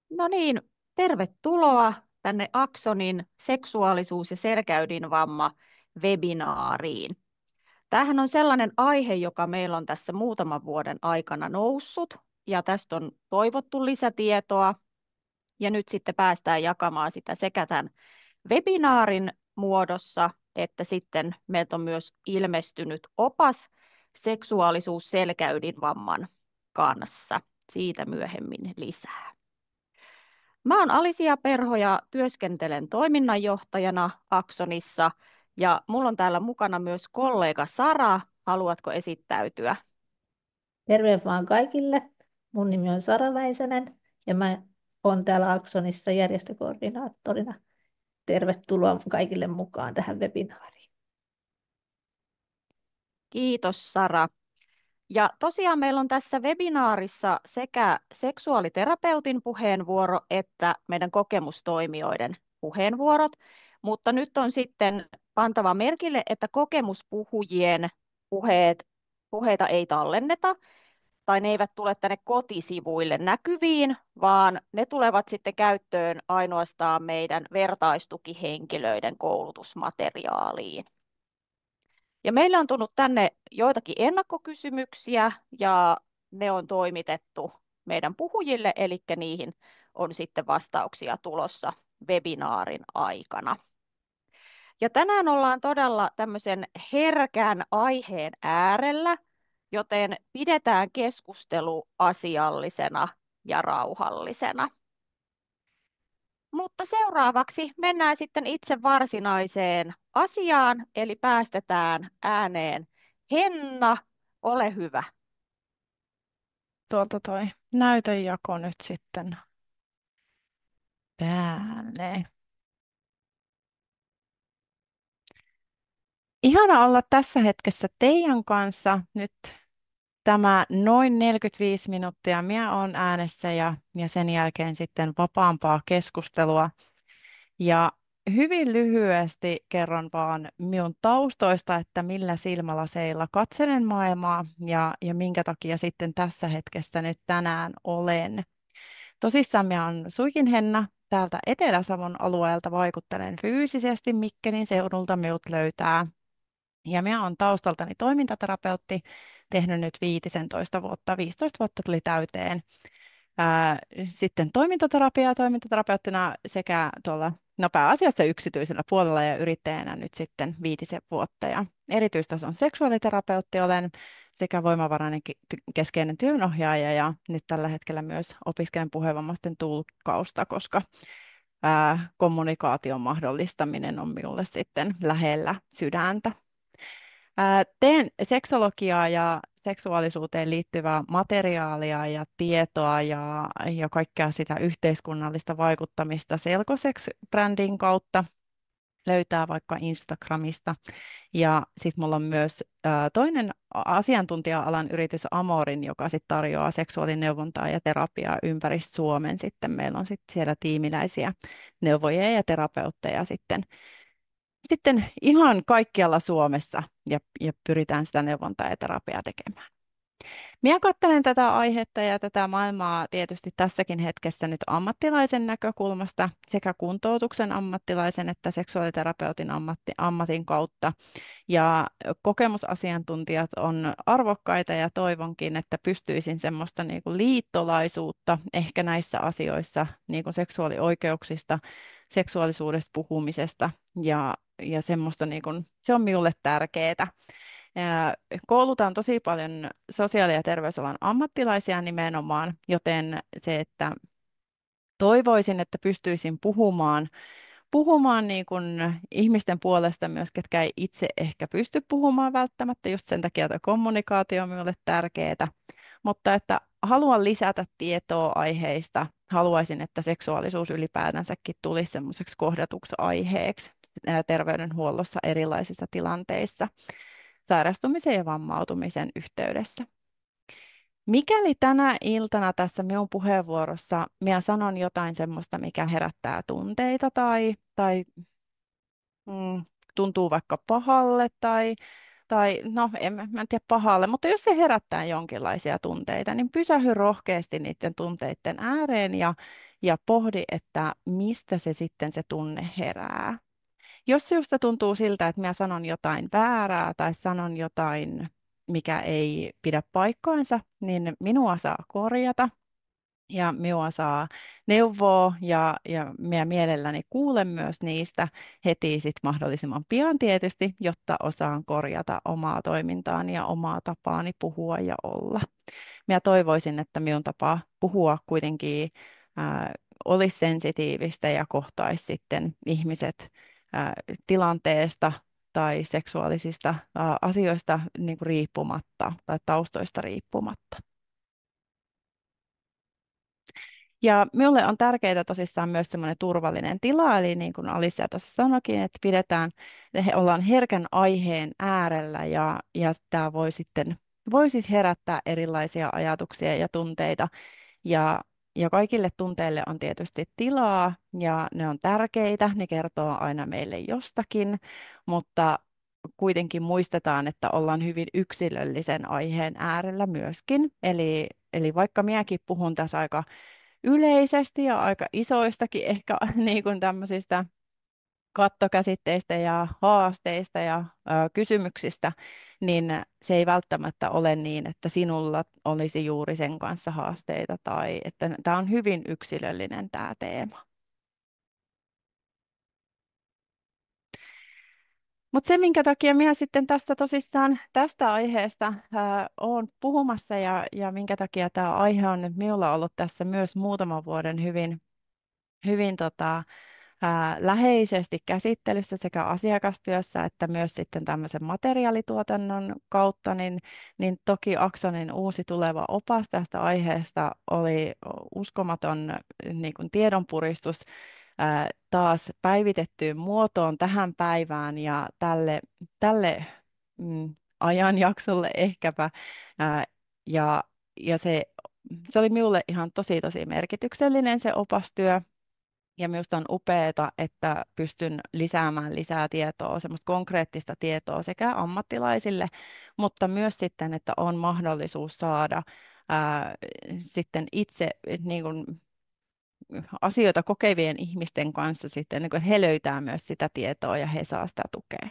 No niin, tervetuloa tänne Aksonin seksuaalisuus- ja selkäydinvamma-webinaariin. Tämähän on sellainen aihe, joka meillä on tässä muutaman vuoden aikana noussut, ja tästä on toivottu lisätietoa, ja nyt sitten päästään jakamaan sitä sekä tämän webinaarin muodossa, että sitten meiltä on myös ilmestynyt opas seksuaalisuus-selkäydinvamman kanssa. Siitä myöhemmin lisää. Mä oon Alisia Perho ja työskentelen toiminnanjohtajana Aksonissa ja mulla on täällä mukana myös kollega Sara. Haluatko esittäytyä? Terve vaan kaikille. Mun nimi on Sara Väisänen ja mä oon täällä Aksonissa järjestökoordinaattorina. Tervetuloa kaikille mukaan tähän webinaariin. Kiitos Sara. Ja tosiaan meillä on tässä webinaarissa sekä seksuaaliterapeutin puheenvuoro että meidän kokemustoimijoiden puheenvuorot, mutta nyt on sitten pantava merkille, että kokemuspuhujien puheita ei tallenneta, tai ne eivät tule tänne kotisivuille näkyviin, vaan ne tulevat sitten käyttöön ainoastaan meidän vertaistukihenkilöiden koulutusmateriaaliin. Ja meille on tullut tänne joitakin ennakkokysymyksiä ja ne on toimitettu meidän puhujille, eli niihin on sitten vastauksia tulossa webinaarin aikana. Ja tänään ollaan todella tämmöisen herkän aiheen äärellä, joten pidetään keskustelu asiallisena ja rauhallisena. Mutta seuraavaksi mennään sitten itse varsinaiseen asiaan, eli päästetään ääneen Henna, ole hyvä. Tuolta toi näytönjako nyt sitten päälle. Ihana olla tässä hetkessä teidän kanssa nyt tämä noin 45 minuuttia. Minä olen äänessä ja sen jälkeen sitten vapaampaa keskustelua. Ja hyvin lyhyesti kerron vaan minun taustoista, että millä silmälaseilla katselen maailmaa ja minkä takia sitten tässä hetkessä nyt tänään olen. Tosissaan minä olen Suikin Henna täältä Etelä-Savon alueelta, vaikuttelen fyysisesti Mikkelin seudulta minut löytää. Ja minä olen taustaltani toimintaterapeutti, tehnyt nyt 15 vuotta, 15 vuotta tuli täyteen. Sitten toimintaterapeuttina sekä tuolla pääasiassa yksityisellä puolella ja yrittäjänä nyt sitten 5 vuotta. Ja erityistason seksuaaliterapeutti olen sekä voimavarainen keskeinen työnohjaaja ja nyt tällä hetkellä myös opiskelen puheenvammaisten tulkkausta, koska kommunikaation mahdollistaminen on minulle sitten lähellä sydäntä. Teen seksologiaa ja seksuaalisuuteen liittyvää materiaalia ja tietoa ja kaikkea sitä yhteiskunnallista vaikuttamista Selkosex-brändin kautta. Löytää vaikka Instagramista. Ja sitten mulla on myös toinen asiantuntija-alan yritys Amorin, joka sitten tarjoaa seksuaalineuvontaa ja terapiaa ympäri Suomen. Sitten meillä on sitten siellä tiimiläisiä neuvojia ja terapeutteja sitten ihan kaikkialla Suomessa ja pyritään sitä neuvontaa ja terapiaa tekemään. Minä katselen tätä aihetta ja tätä maailmaa tietysti tässäkin hetkessä nyt ammattilaisen näkökulmasta, sekä kuntoutuksen ammattilaisen että seksuaaliterapeutin ammatin kautta. Ja kokemusasiantuntijat on arvokkaita ja toivonkin, että pystyisin semmoista niin kuin liittolaisuutta ehkä näissä asioissa, niin kuin seksuaalioikeuksista, seksuaalisuudesta puhumisesta ja semmoista, niin kuin, se on minulle tärkeää. Koulutan tosi paljon sosiaali- ja terveysalan ammattilaisia nimenomaan, joten se, että toivoisin, että pystyisin puhumaan niin kuin ihmisten puolesta myös, ketkä ei itse ehkä pysty puhumaan välttämättä, just sen takia, että kommunikaatio on minulle tärkeää, mutta että haluan lisätä tietoa aiheista, haluaisin, että seksuaalisuus ylipäätänsäkin tulisi semmoiseksi kohdatuksi aiheeksi terveydenhuollossa erilaisissa tilanteissa sairastumisen ja vammautumisen yhteydessä. Mikäli tänä iltana tässä minun puheenvuorossa minä sanon jotain semmoista, mikä herättää tunteita tai tuntuu vaikka pahalle tai no mä en tiedä pahalle, mutta jos se herättää jonkinlaisia tunteita, niin pysähy rohkeasti niiden tunteiden ääreen ja pohdi, että mistä se sitten se tunne herää. Jos sinusta tuntuu siltä, että minä sanon jotain väärää tai sanon jotain, mikä ei pidä paikkaansa, niin minua saa korjata ja minua saa neuvoa ja minä mielelläni kuulen myös niistä heti sit mahdollisimman pian tietysti, jotta osaan korjata omaa toimintaani ja omaa tapaani puhua ja olla. Minä toivoisin, että minun tapa puhua kuitenkin olisi sensitiivistä ja kohtaisi sitten ihmiset tilanteesta tai seksuaalisista asioista niin kuin riippumatta tai taustoista riippumatta. Ja minulle on tärkeää tosissaan myös semmoinen turvallinen tila, eli niin kuin Alicia tuossa sanoikin, että ollaan herkän aiheen äärellä ja tämä voi siis herättää erilaisia ajatuksia ja tunteita. Ja kaikille tunteille on tietysti tilaa ja ne on tärkeitä, ne kertoo aina meille jostakin, mutta kuitenkin muistetaan, että ollaan hyvin yksilöllisen aiheen äärellä myöskin. Eli vaikka minäkin puhun tässä aika yleisesti ja aika isoistakin ehkä niin kuin tämmöisistä kattokäsitteistä ja haasteista ja kysymyksistä, niin se ei välttämättä ole niin, että sinulla olisi juuri sen kanssa haasteita tai että tämä on hyvin yksilöllinen tämä teema. Mutta se, minkä takia minä sitten tästä aiheesta olen puhumassa ja minkä takia tämä aihe on nyt minulla ollut tässä myös muutaman vuoden hyvin läheisesti käsittelyssä sekä asiakastyössä että myös sitten tämmöisen materiaalituotannon kautta, niin toki Aksonin uusi tuleva opas tästä aiheesta oli uskomaton niin kuin tiedonpuristus taas päivitettyyn muotoon tähän päivään ja tälle ajanjaksolle ehkäpä. Ja se oli minulle ihan tosi merkityksellinen se opastyö. Ja minusta on upeaa, että pystyn lisäämään lisää tietoa, semmoista konkreettista tietoa sekä ammattilaisille, mutta myös sitten, että on mahdollisuus saada sitten itse niin kuin, asioita kokevien ihmisten kanssa sitten, niin kuin, että he löytää myös sitä tietoa ja he saa sitä tukea.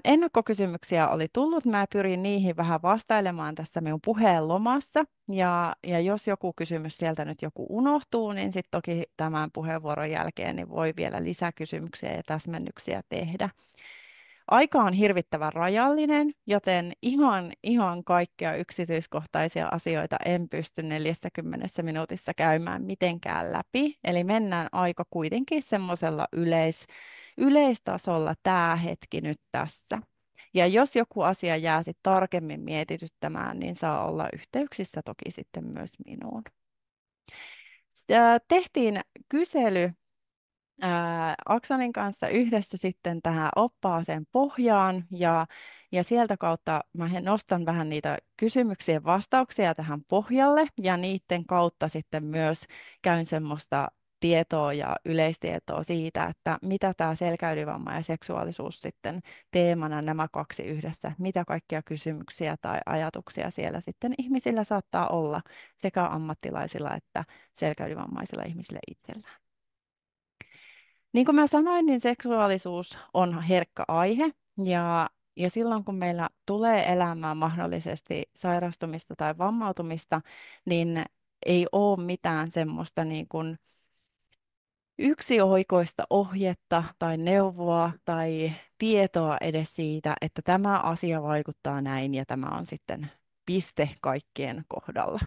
Ennakkokysymyksiä oli tullut. Mä pyrin niihin vähän vastailemaan tässä minun puheen lomassa. Ja jos joku kysymys sieltä nyt joku unohtuu, niin sitten toki tämän puheenvuoron jälkeen niin voi vielä lisäkysymyksiä ja täsmennyksiä tehdä. Aika on hirvittävän rajallinen, joten ihan kaikkia yksityiskohtaisia asioita en pysty 40 minuutissa käymään mitenkään läpi. Eli mennään aika kuitenkin semmoisella yleistasolla tämä hetki nyt tässä. Ja jos joku asia jää sitten tarkemmin mietityttämään, niin saa olla yhteyksissä toki sitten myös minuun. Tehtiin kysely Aksonin kanssa yhdessä sitten tähän oppaaseen pohjaan ja sieltä kautta mä nostan vähän niitä kysymyksien vastauksia tähän pohjalle ja niiden kautta sitten myös käyn semmoista tietoa ja yleistietoa siitä, että mitä tämä selkäydinvamma ja seksuaalisuus sitten teemana nämä kaksi yhdessä, mitä kaikkia kysymyksiä tai ajatuksia siellä sitten ihmisillä saattaa olla sekä ammattilaisilla että selkäydinvammaisilla ihmisillä itsellään. Niin kuin mä sanoin, niin seksuaalisuus on herkkä aihe ja silloin kun meillä tulee elämään mahdollisesti sairastumista tai vammautumista, niin ei ole mitään semmoista niin kuin yksioikoista ohjetta tai neuvoa tai tietoa edes siitä, että tämä asia vaikuttaa näin ja tämä on sitten piste kaikkien kohdalla.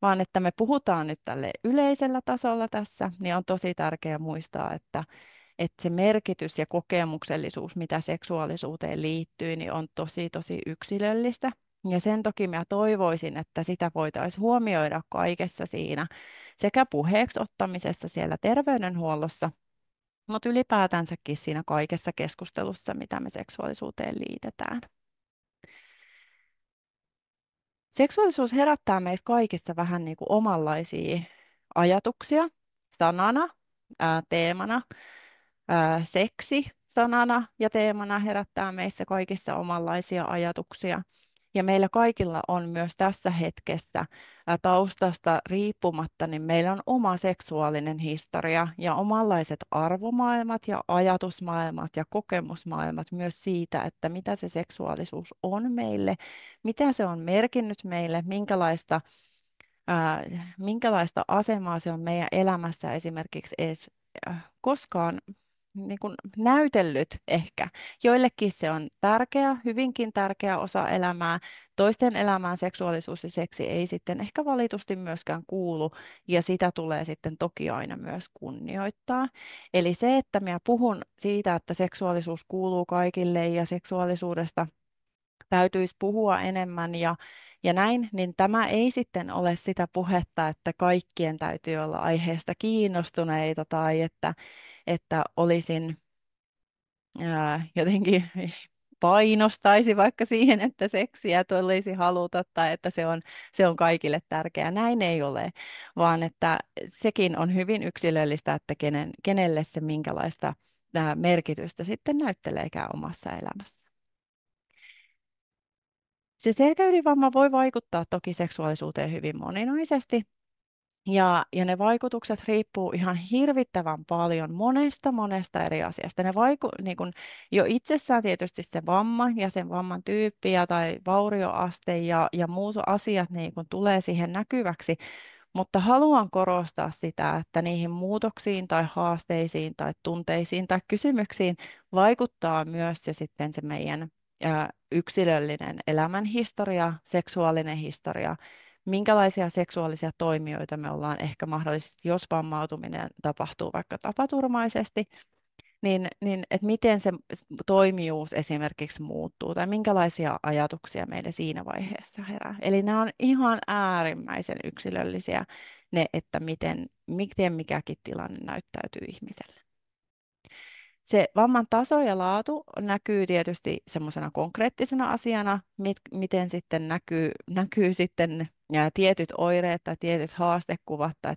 Vaan että me puhutaan nyt tälle yleisellä tasolla tässä, niin on tosi tärkeää muistaa, että se merkitys ja kokemuksellisuus, mitä seksuaalisuuteen liittyy, niin on tosi yksilöllistä. Ja sen toki mä toivoisin, että sitä voitaisiin huomioida kaikessa siinä sekä puheeksi ottamisessa siellä terveydenhuollossa, mutta ylipäätänsäkin siinä kaikessa keskustelussa, mitä me seksuaalisuuteen liitetään. Seksuaalisuus herättää meissä kaikissa vähän niin kuin omanlaisia ajatuksia sanana, teemana. Seksi sanana ja teemana herättää meissä kaikissa omanlaisia ajatuksia. Ja meillä kaikilla on myös tässä hetkessä taustasta riippumatta, niin meillä on oma seksuaalinen historia ja omanlaiset arvomaailmat ja ajatusmaailmat ja kokemusmaailmat myös siitä, että mitä se seksuaalisuus on meille, mitä se on merkinnyt meille, minkälaista asemaa se on meidän elämässä esimerkiksi edes koskaan niin kuin näytellyt ehkä. Joillekin se on tärkeä, hyvinkin tärkeä osa elämää. Toisten elämään seksuaalisuus ja seksi ei sitten ehkä valitusti myöskään kuulu, ja sitä tulee sitten toki aina myös kunnioittaa. Eli se, että minä puhun siitä, että seksuaalisuus kuuluu kaikille ja seksuaalisuudesta täytyisi puhua enemmän ja näin, niin tämä ei sitten ole sitä puhetta, että kaikkien täytyy olla aiheesta kiinnostuneita tai että olisin jotenkin painostaisi vaikka siihen, että seksiä tulisi haluta tai että se on kaikille tärkeää. Näin ei ole, vaan että sekin on hyvin yksilöllistä, että kenelle se minkälaista merkitystä sitten näytteleekään omassa elämässä. Se selkäydinvamma voi vaikuttaa toki seksuaalisuuteen hyvin moninaisesti, ja ne vaikutukset riippuu ihan hirvittävän paljon monesta eri asiasta. Niin kun jo itsessään tietysti se vamma ja sen vamman tyyppi tai vaurioaste ja muut asiat niin kun tulee siihen näkyväksi, mutta haluan korostaa sitä, että niihin muutoksiin tai haasteisiin tai tunteisiin tai kysymyksiin vaikuttaa myös se meidän yksilöllinen elämänhistoria, seksuaalinen historia, minkälaisia seksuaalisia toimijoita me ollaan ehkä mahdollisesti, jos vammautuminen tapahtuu vaikka tapaturmaisesti, niin että miten se toimijuus esimerkiksi muuttuu tai minkälaisia ajatuksia meille siinä vaiheessa herää. Eli nämä on ihan äärimmäisen yksilöllisiä ne, että miten mikäkin tilanne näyttäytyy ihmiselle. Se vamman taso ja laatu näkyy tietysti semmoisena konkreettisena asiana, miten sitten näkyy sitten tietyt oireet tai tietyt haastekuvat tai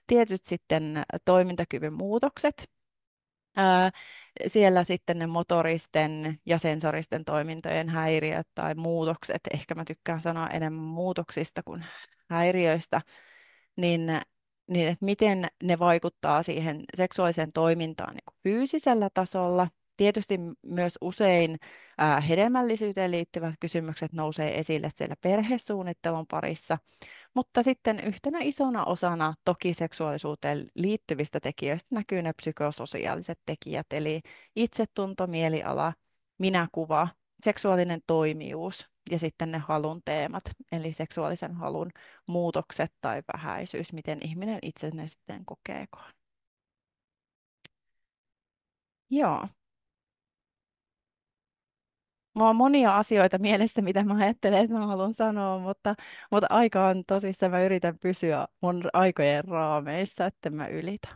tietyt sitten toimintakyvyn muutokset. Siellä sitten ne motoristen ja sensoristen toimintojen häiriöt tai muutokset, ehkä mä tykkään sanoa enemmän muutoksista kuin häiriöistä, niin että miten ne vaikuttaa siihen seksuaaliseen toimintaan niin kuin fyysisellä tasolla. Tietysti myös usein hedelmällisyyteen liittyvät kysymykset nousee esille siellä perhesuunnittelun parissa, mutta sitten yhtenä isona osana toki seksuaalisuuteen liittyvistä tekijöistä näkyy ne psykososiaaliset tekijät, eli itsetunto, mieliala, minäkuva, seksuaalinen toimijuus ja sitten ne halun teemat, eli seksuaalisen halun muutokset tai vähäisyys, miten ihminen itse ne sitten kokeekaan. Joo. Mulla on monia asioita mielessä, mitä mä ajattelen, että mä haluan sanoa, mutta aika on tosissaan, mä yritän pysyä mun aikojen raameissa, että mä ylitä.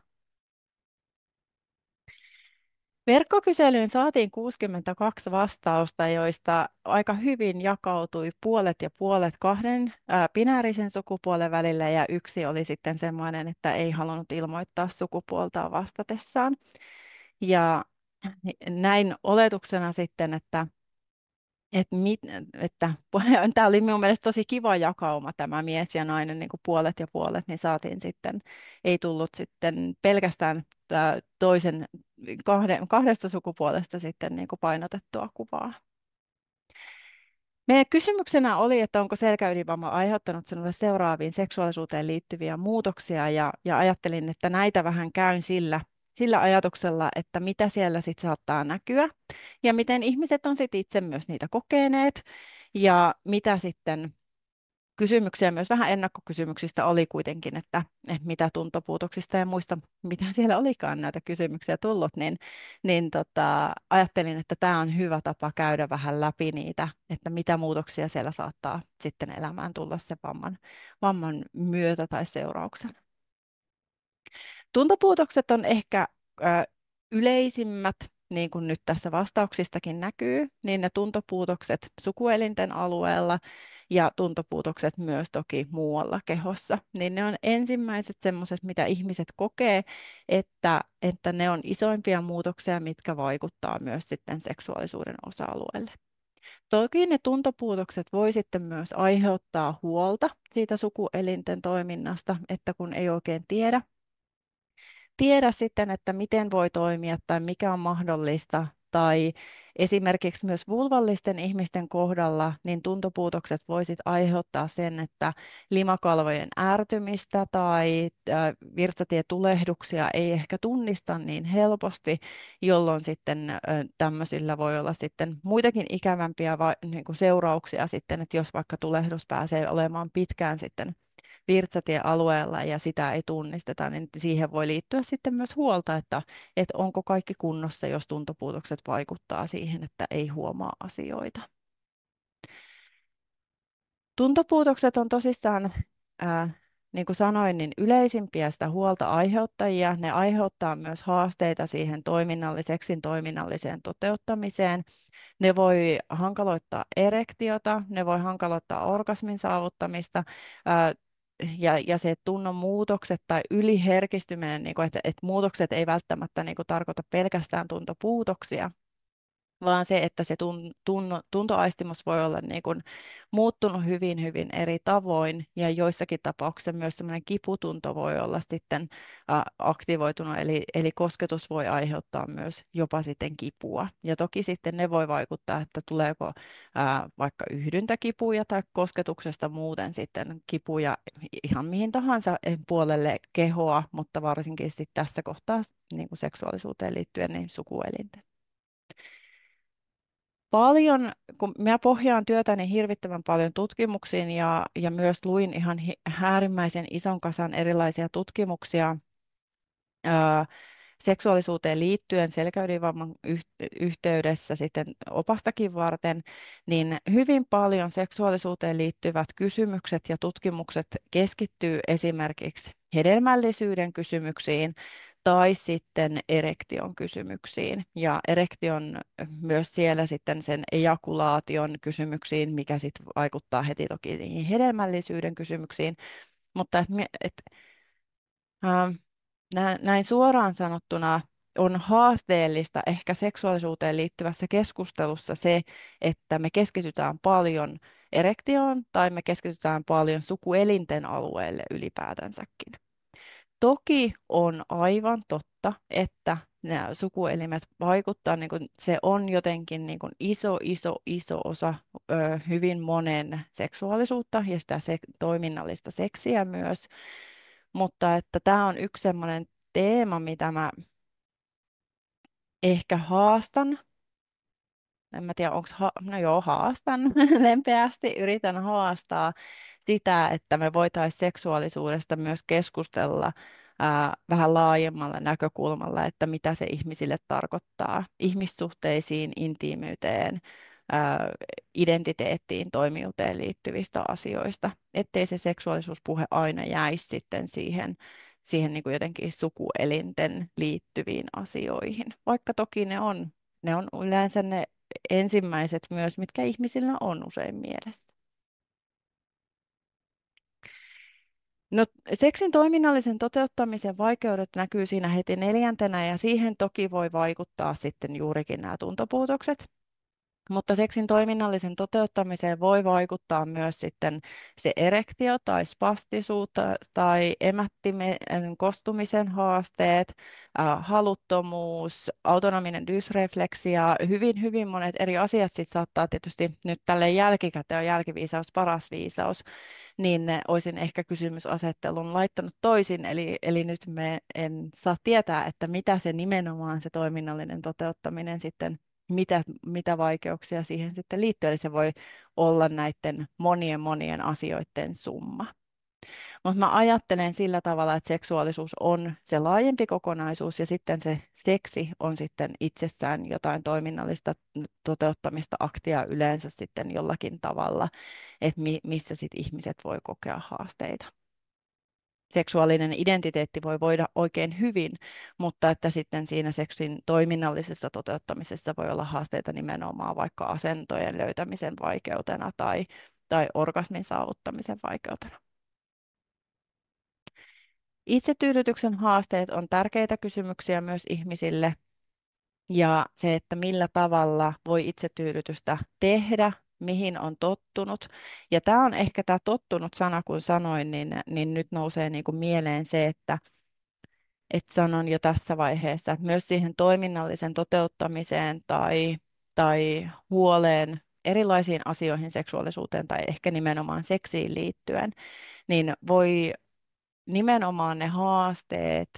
Verkkokyselyyn saatiin 62 vastausta, joista aika hyvin jakautui puolet ja puolet kahden binäärisen sukupuolen välillä ja yksi oli sitten semmoinen, että ei halunnut ilmoittaa sukupuoltaan vastatessaan. Ja näin oletuksena sitten, että tämä oli minun mielestä tosi kiva jakauma, tämä mies ja nainen, niin kuin puolet ja puolet, niin saatiin sitten, ei tullut sitten pelkästään kahdesta sukupuolesta sitten niin kuin painotettua kuvaa. Meidän kysymyksenä oli, että onko selkäydinvamma aiheuttanut sinulle seuraaviin seksuaalisuuteen liittyviä muutoksia, ja ajattelin, että näitä vähän käyn sillä ajatuksella, että mitä siellä sitten saattaa näkyä ja miten ihmiset on sitten itse myös niitä kokeneet ja mitä sitten kysymyksiä myös vähän ennakkokysymyksistä oli kuitenkin, että mitä tuntopuutoksista ja muista, mitä siellä olikaan näitä kysymyksiä tullut, niin ajattelin, että tämä on hyvä tapa käydä vähän läpi niitä, että mitä muutoksia siellä saattaa sitten elämään tulla se vamman myötä tai seurauksena. Tuntopuutokset on ehkä yleisimmät, niin kuin nyt tässä vastauksistakin näkyy, niin ne tuntopuutokset sukuelinten alueella ja tuntopuutokset myös toki muualla kehossa, niin ne on ensimmäiset semmoiset, mitä ihmiset kokee, että ne on isoimpia muutoksia, mitkä vaikuttaa myös sitten seksuaalisuuden osa-alueelle. Toki ne tuntopuutokset voi sitten myös aiheuttaa huolta siitä sukuelinten toiminnasta, että kun ei oikein tiedä sitten, että miten voi toimia tai mikä on mahdollista, tai esimerkiksi myös vulvallisten ihmisten kohdalla, niin tuntopuutokset voisit aiheuttaa sen, että limakalvojen ärtymistä tai virtsatietulehduksia ei ehkä tunnista niin helposti, jolloin sitten tämmöisillä voi olla sitten muitakin ikävämpiä niin kuin seurauksia sitten, että jos vaikka tulehdus pääsee olemaan pitkään sitten virtsatiealueella ja sitä ei tunnisteta, niin siihen voi liittyä sitten myös huolta, että onko kaikki kunnossa, jos tuntopuutokset vaikuttaa siihen, että ei huomaa asioita. Tuntopuutokset on tosissaan, niin kuin sanoin, niin yleisimpiä sitä huolta aiheuttajia. Ne aiheuttaa myös haasteita siihen seksin toiminnalliseen toteuttamiseen. Ne voi hankaloittaa erektiota, ne voi hankaloittaa orgasmin saavuttamista, ja se tunnon muutokset tai yliherkistyminen, niin kuin, että muutokset ei välttämättä niin kuin, tarkoita pelkästään tuntopuutoksia, vaan se, että se tuntoaistimus voi olla niin kuin muuttunut hyvin, hyvin eri tavoin, ja joissakin tapauksissa myös semmoinen kiputunto voi olla sitten aktivoitunut, eli kosketus voi aiheuttaa myös jopa sitten kipua. Ja toki sitten ne voi vaikuttaa, että tuleeko vaikka yhdyntäkipuja tai kosketuksesta muuten sitten kipuja ihan mihin tahansa puolelle kehoa, mutta varsinkin sitten tässä kohtaa niin kuin seksuaalisuuteen liittyen niin sukuelinten. Paljon, kun mä pohjaan työtäni hirvittävän paljon tutkimuksiin ja myös luin ihan äärimmäisen ison kasan erilaisia tutkimuksia seksuaalisuuteen liittyen selkäydinvamman yhteydessä sitten opastakin varten, niin hyvin paljon seksuaalisuuteen liittyvät kysymykset ja tutkimukset keskittyy esimerkiksi hedelmällisyyden kysymyksiin tai sitten erektion kysymyksiin. Ja erektion myös siellä sitten sen ejakulaation kysymyksiin, mikä sitten vaikuttaa heti toki niihin hedelmällisyyden kysymyksiin. Mutta näin suoraan sanottuna on haasteellista ehkä seksuaalisuuteen liittyvässä keskustelussa se, että me keskitytään paljon erektioon tai me keskitytään paljon sukuelinten alueelle ylipäätänsäkin. Toki on aivan totta, että nämä sukuelimet vaikuttaa, niin kuin se on jotenkin niin kuin iso osa hyvin monen seksuaalisuutta ja sitä toiminnallista seksiä myös. Mutta että tämä on yksi sellainen teema, mitä mä ehkä haastan. En mä tiedä, no joo, haastan lempeästi, yritän haastaa sitä, että me voitaisiin seksuaalisuudesta myös keskustella vähän laajemmalla näkökulmalla, että mitä se ihmisille tarkoittaa ihmissuhteisiin, intiimiyteen, identiteettiin, toimijuuteen liittyvistä asioista, ettei se seksuaalisuuspuhe aina jäisi sitten siihen niin kuin jotenkin sukuelinten liittyviin asioihin, vaikka toki ne on yleensä ne ensimmäiset myös, mitkä ihmisillä on usein mielessä. No, seksin toiminnallisen toteuttamisen vaikeudet näkyy siinä heti neljäntenä ja siihen toki voi vaikuttaa sitten juurikin nämä tuntopuutokset. Mutta seksin toiminnallisen toteuttamiseen voi vaikuttaa myös sitten se erektio tai spastisuus tai emättimen kostumisen haasteet, haluttomuus, autonominen dysrefleksia, hyvin monet eri asiat sitten saattaa tietysti nyt tälle jälkikäteen on jälkiviisaus paras viisaus, niin olisin ehkä kysymysasettelun laittanut toisin, eli nyt me en saa tietää, että mitä se nimenomaan se toiminnallinen toteuttaminen sitten mitä vaikeuksia siihen sitten liittyy. Eli se voi olla näiden monien asioiden summa. Mutta mä ajattelen sillä tavalla, että seksuaalisuus on se laajempi kokonaisuus ja sitten se seksi on sitten itsessään jotain toiminnallista toteuttamista aktia yleensä sitten jollakin tavalla, että missä sitten ihmiset voi kokea haasteita. Seksuaalinen identiteetti voi voida oikein hyvin, mutta että sitten siinä seksin toiminnallisessa toteuttamisessa voi olla haasteita nimenomaan vaikka asentojen löytämisen vaikeutena tai orgasmin saavuttamisen vaikeutena. Itsetyydytyksen haasteet on tärkeitä kysymyksiä myös ihmisille. Ja se, että millä tavalla voi itsetyydytystä tehdä mihin on tottunut. Ja tämä on ehkä tämä tottunut sana, kun sanoin, niin nyt nousee niin kuin mieleen se, että sanon jo tässä vaiheessa, että myös siihen toiminnallisen toteuttamiseen tai huoleen erilaisiin asioihin seksuaalisuuteen tai ehkä nimenomaan seksiin liittyen, niin voi nimenomaan ne haasteet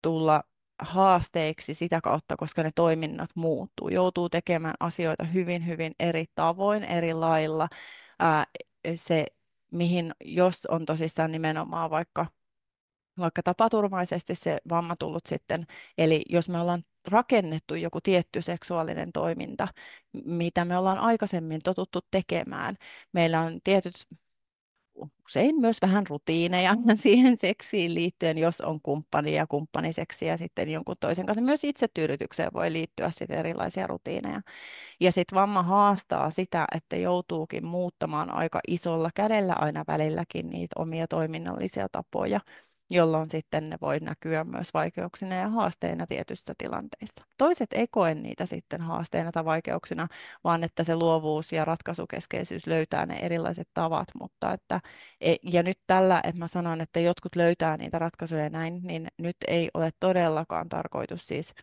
tulla haasteiksi sitä kautta, koska ne toiminnot muuttuu. Joutuu tekemään asioita hyvin, hyvin eri tavoin, eri lailla. Ää, se, mihin, jos on tosissaan nimenomaan vaikka tapaturmaisesti se vamma tullut sitten, eli jos me ollaan rakennettu joku tietty seksuaalinen toiminta, mitä me ollaan aikaisemmin totuttu tekemään, meillä on tietyt usein myös vähän rutiineja siihen seksiin liittyen, jos on kumppani ja kumppaniseksiä sitten jonkun toisen kanssa. Myös itsetyydytykseen voi liittyä sitten erilaisia rutiineja. Ja sitten vamma haastaa sitä, että joutuukin muuttamaan aika isolla kädellä aina välilläkin niitä omia toiminnallisia tapoja, jolloin sitten ne voi näkyä myös vaikeuksina ja haasteina tietyissä tilanteissa. Toiset ei koe niitä sitten haasteina tai vaikeuksina, vaan että se luovuus ja ratkaisukeskeisyys löytää ne erilaiset tavat, mutta ja nyt tällä, että mä sanon, että jotkut löytää niitä ratkaisuja näin, niin nyt ei ole todellakaan tarkoitus siis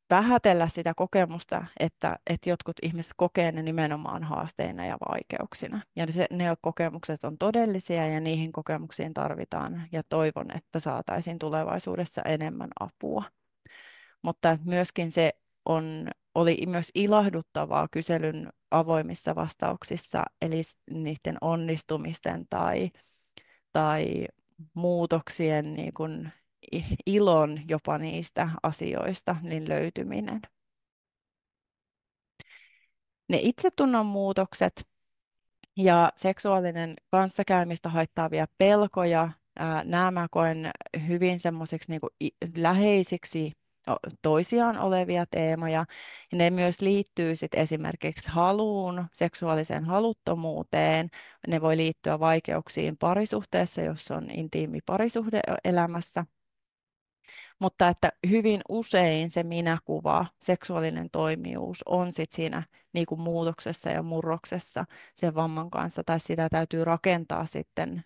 vähätellä sitä kokemusta, että jotkut ihmiset kokee ne nimenomaan haasteina ja vaikeuksina. Ja ne kokemukset on todellisia ja niihin kokemuksiin tarvitaan ja toivon, että saataisiin tulevaisuudessa enemmän apua. Mutta myöskin se oli myös ilahduttavaa kyselyn avoimissa vastauksissa, eli niiden onnistumisten tai muutoksien niin kuin ilon jopa niistä asioista niin löytyminen. Ne itsetunnon muutokset ja seksuaalinen kanssakäymistä haittaavia pelkoja, nämä mä koen hyvin semmoisiksi niin kuin läheisiksi toisiaan olevia teemoja. Ja ne myös liittyy sit esimerkiksi haluun, seksuaaliseen haluttomuuteen. Ne voi liittyä vaikeuksiin parisuhteessa, jos on intiimi parisuhde elämässä. Mutta että hyvin usein se minäkuva, seksuaalinen toimijuus on sit siinä niin kuin muutoksessa ja murroksessa sen vamman kanssa, tai sitä täytyy rakentaa sitten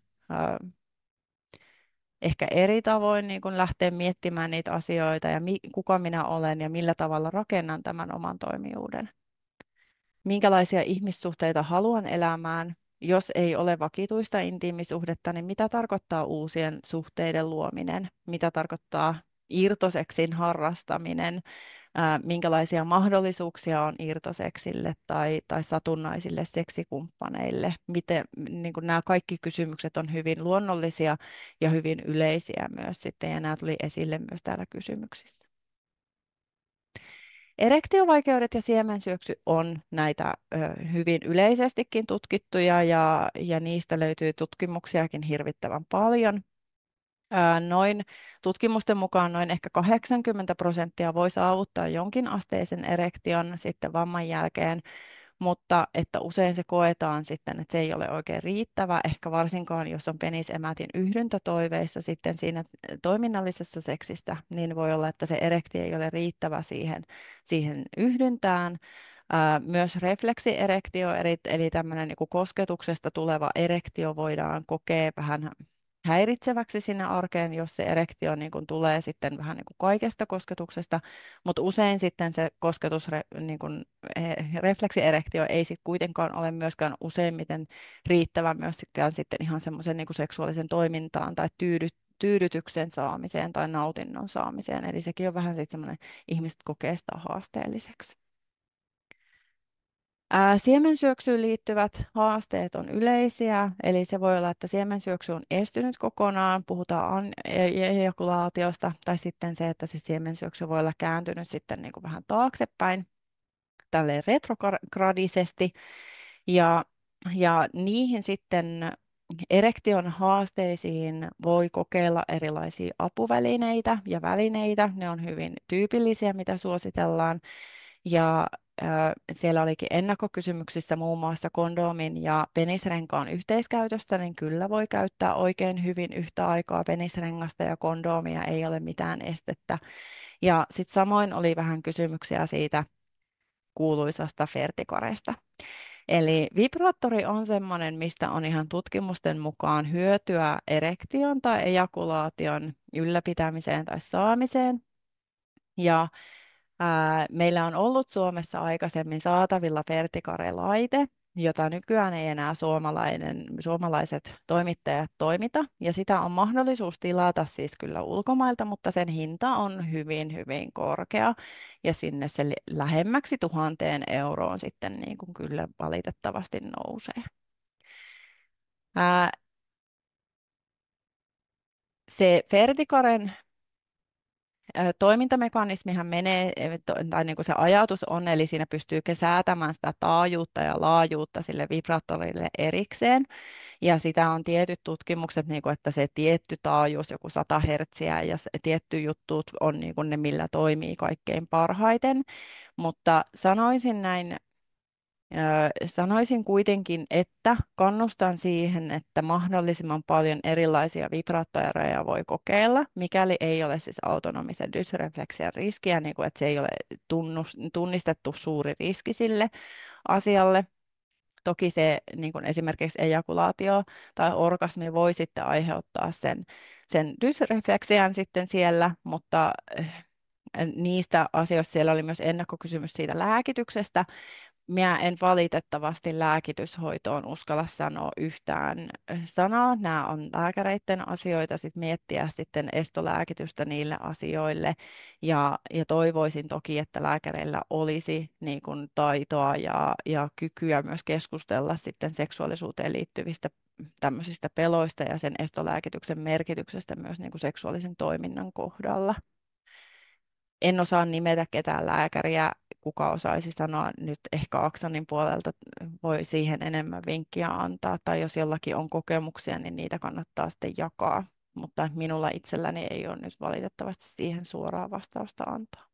ehkä eri tavoin niin kuin lähteä miettimään niitä asioita ja kuka minä olen ja millä tavalla rakennan tämän oman toimijuuden. Minkälaisia ihmissuhteita haluan elämään, jos ei ole vakituista intiimisuhdetta, niin mitä tarkoittaa uusien suhteiden luominen, mitä tarkoittaa irtoseksin harrastaminen, minkälaisia mahdollisuuksia on irtoseksille tai satunnaisille seksikumppaneille. Miten, niin kuin nämä kaikki kysymykset on hyvin luonnollisia ja hyvin yleisiä myös sitten, ja nämä tuli esille myös täällä kysymyksissä. Erektiovaikeudet ja siemensyöksy on näitä hyvin yleisestikin tutkittuja ja niistä löytyy tutkimuksiakin hirvittävän paljon. Tutkimusten mukaan noin ehkä 80% voi saavuttaa jonkin asteisen erektion sitten vamman jälkeen, mutta että usein se koetaan sitten, että se ei ole oikein riittävä, ehkä varsinkaan jos on penisemätin yhdyntätoiveissa sitten siinä toiminnallisessa seksissä, niin voi olla, että se erektio ei ole riittävä siihen yhdyntään. Myös refleksierektio, eli tämmöinen niin kuin kosketuksesta tuleva erektio voidaan kokea vähän häiritseväksi sinne arkeen, jos se erektio niin kuin tulee sitten vähän niin kuin kaikesta kosketuksesta, mutta usein sitten se niin kuin, refleksierektio ei sitten kuitenkaan ole myöskään useimmiten riittävä myöskään sitten ihan semmoisen niin kuin seksuaalisen toimintaan tai tyydytyksen saamiseen tai nautinnon saamiseen, eli sekin on vähän sitten semmoinen, ihmiset kokee sitä haasteelliseksi. Siemensyöksyyn liittyvät haasteet on yleisiä, eli se voi olla, että siemensyöksy on estynyt kokonaan, puhutaan ejakulaatiosta, tai sitten se, että se siemensyöksy voi olla kääntynyt sitten niin kuin vähän taaksepäin, tälleen retrogradisesti, ja niihin sitten erektion haasteisiin voi kokeilla erilaisia apuvälineitä ja välineitä, ne on hyvin tyypillisiä, mitä suositellaan, ja siellä olikin ennakkokysymyksissä muun muassa kondoomin ja penisrenkaan yhteiskäytöstä, niin kyllä voi käyttää oikein hyvin yhtä aikaa penisrengasta ja kondoomia, ei ole mitään estettä. Ja sitten samoin oli vähän kysymyksiä siitä kuuluisasta vertikoresta. Eli vibraattori on semmoinen, mistä on ihan tutkimusten mukaan hyötyä erektion tai ejakulaation ylläpitämiseen tai saamiseen. Ja meillä on ollut Suomessa aikaisemmin saatavilla Ferticare-laite, jota nykyään ei enää suomalaiset toimittajat toimita. Ja sitä on mahdollisuus tilata siis kyllä ulkomailta, mutta sen hinta on hyvin, hyvin korkea. Ja sinne se lähemmäksi 1 000 € sitten niin kuin kyllä valitettavasti nousee. Ää, Se Ferticaren toimintamekanismihan menee, tai niin kuin se ajatus on, eli siinä pystyy säätämään sitä taajuutta ja laajuutta sille vibraattorille erikseen. Ja sitä on tietyt tutkimukset, niin kuin, että se tietty taajuus, joku 100 hertsiä ja tietty jutut on niin kuin ne, millä toimii kaikkein parhaiten. Mutta sanoisin näin, sanoisin kuitenkin, että kannustan siihen, että mahdollisimman paljon erilaisia vibraattoreja voi kokeilla, mikäli ei ole siis autonomisen dysrefleksian riskiä, niin kuin, että se ei ole tunnistettu suuri riski sille asialle. Toki se niin kuin esimerkiksi ejakulaatio tai orgasmi voi sitten aiheuttaa sen dysrefleksian sitten siellä, mutta niistä asioista siellä oli myös ennakkokysymys siitä lääkityksestä. Minä en valitettavasti lääkityshoitoon uskalla sanoa yhtään sanaa. Nämä on lääkäreiden asioita sit miettiä sitten estolääkitystä niille asioille. Ja toivoisin toki, että lääkäreillä olisi niin kuin taitoa ja kykyä myös keskustella sitten seksuaalisuuteen liittyvistä tämmöisistä peloista ja sen estolääkityksen merkityksestä myös niin kuin seksuaalisen toiminnan kohdalla. En osaa nimetä ketään lääkäriä, kuka osaisi sanoa nyt ehkä Aksonin puolelta, voi siihen enemmän vinkkiä antaa, tai jos jollakin on kokemuksia, niin niitä kannattaa sitten jakaa. Mutta minulla itselläni ei ole nyt valitettavasti siihen suoraa vastausta antaa.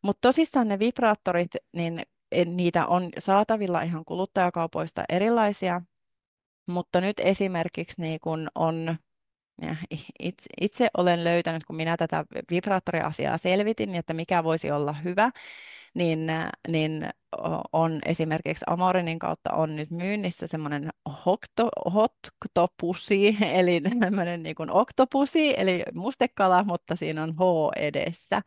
Mutta tosissaan ne vibraattorit, niin niitä on saatavilla ihan kuluttajakaupoista erilaisia, mutta nyt esimerkiksi niin kun on ja itse olen löytänyt, kun minä tätä vibraattoriasiaa selvitin, niin että mikä voisi olla hyvä, niin on esimerkiksi Amorinin kautta on nyt myynnissä semmoinen hottopusi, eli tämmöinen niin kuin oktopusi, eli mustekala, mutta siinä on H edessä.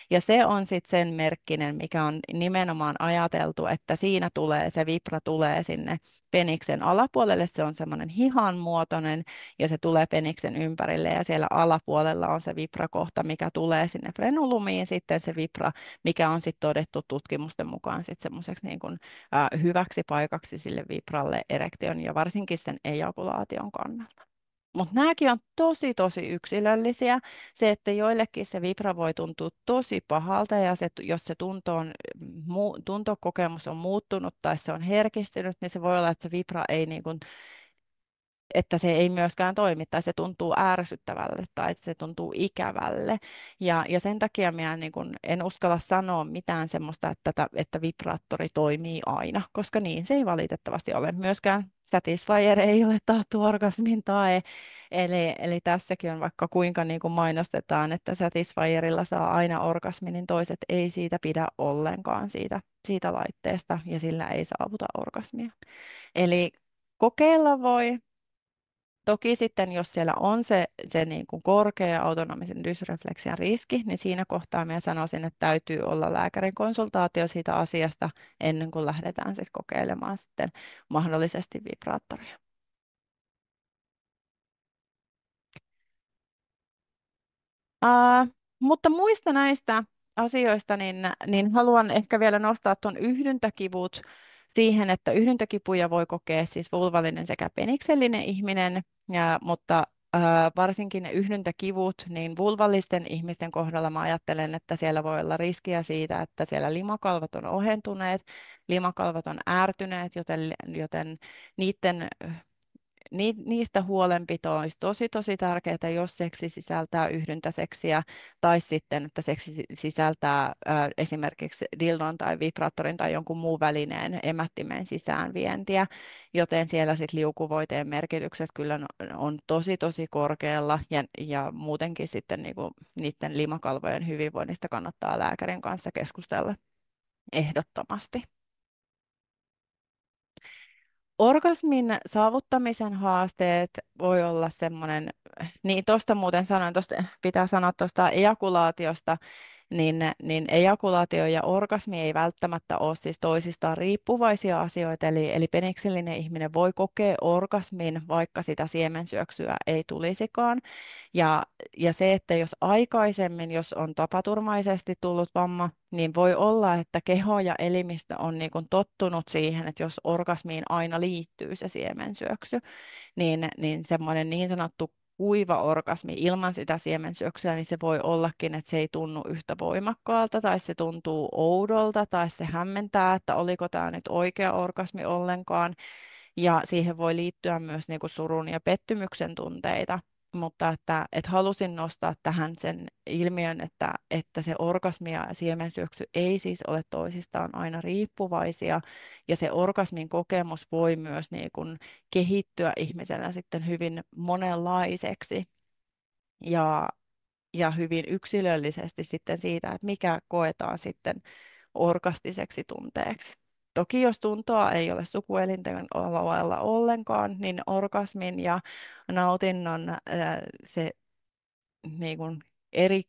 Ja se on sitten sen merkkinen, mikä on nimenomaan ajateltu, että siinä tulee, se vibra tulee sinne peniksen alapuolelle, se on semmoinen hihan muotoinen ja se tulee peniksen ympärille ja siellä alapuolella on se vibrakohta, mikä tulee sinne frenulumiin, sitten se vibra, mikä on sitten todettu tutkimusten mukaan sitten semmoiseksi niin kuin, hyväksi paikaksi sille vibralle erektion ja varsinkin sen ejakulaation kannalta. Mutta nämäkin on tosi, tosi yksilöllisiä. Se, että joillekin se vibra voi tuntua tosi pahalta ja jos se tuntokokemus on muuttunut tai se on herkistynyt, niin se voi olla, että se vibra ei niin kuin, että se ei myöskään toimi tai se tuntuu ärsyttävälle tai se tuntuu ikävälle. Ja sen takia minä niin kun en uskalla sanoa mitään semmoista, että vibraattori toimii aina, koska niin se ei valitettavasti ole. Myöskään Satisfyer ei ole taattu orgasmin tae. Eli tässäkin on vaikka kuinka niin kuin mainostetaan, että Satisfyerilla saa aina orgasmin, niin toiset ei siitä pidä ollenkaan siitä laitteesta ja sillä ei saavuta orgasmia. Eli kokeilla voi. Toki sitten, jos siellä on se niin kuin korkea autonomisen dysrefleksian riski, niin siinä kohtaa minä sanoisin, että täytyy olla lääkärin konsultaatio siitä asiasta ennen kuin lähdetään siis kokeilemaan sitten mahdollisesti vibraattoria. Mutta muista näistä asioista, niin haluan ehkä vielä nostaa tuon yhdyntäkivut siihen, että yhdyntäkipuja voi kokea siis vulvallinen sekä peniksellinen ihminen, mutta varsinkin ne yhdyntäkivut, niin vulvallisten ihmisten kohdalla mä ajattelen, että siellä voi olla riskiä siitä, että siellä limakalvot on ohentuneet, limakalvot on ärtyneet, joten niistä huolenpito olisi tosi, tosi tärkeää, jos seksi sisältää yhdyntäseksiä tai sitten, että seksi sisältää esimerkiksi dildon tai vibraattorin tai jonkun muun välineen emättimen sisäänvientiä, joten siellä sitten liukuvoiteen merkitykset kyllä on tosi, tosi korkealla ja muutenkin sitten niinku niiden limakalvojen hyvinvoinnista kannattaa lääkärin kanssa keskustella ehdottomasti. Orgasmin saavuttamisen haasteet voi olla semmoinen, niin tuosta muuten sanoin, tuosta pitää sanoa tuosta ejakulaatiosta, niin ejakulaatio ja orgasmi ei välttämättä ole siis toisistaan riippuvaisia asioita, eli peniksellinen ihminen voi kokea orgasmin, vaikka sitä siemensyöksyä ei tulisikaan. Ja se, että jos aikaisemmin, jos on tapaturmaisesti tullut vamma, niin voi olla, että keho ja elimistö on niin kuin tottunut siihen, että jos orgasmiin aina liittyy se siemensyöksy, niin semmoinen niin sanottu kuiva orgasmi ilman sitä siemensyöksyä, niin se voi ollakin, että se ei tunnu yhtä voimakkaalta tai se tuntuu oudolta tai se hämmentää, että oliko tämä nyt oikea orgasmi ollenkaan. Ja siihen voi liittyä myös niin kuin surun ja pettymyksen tunteita. Mutta että halusin nostaa tähän sen ilmiön, että se orgasmi ja siemensyöksy ei siis ole toisistaan aina riippuvaisia. Ja se orgasmin kokemus voi myös niin kuin kehittyä ihmisellä sitten hyvin monenlaiseksi ja, ja hyvin yksilöllisesti sitten siitä, että mikä koetaan sitten orgastiseksi tunteeksi. Toki jos tuntoa ei ole sukuelinten alueella ollenkaan, niin orgasmin ja nautinnon se niin kuin eri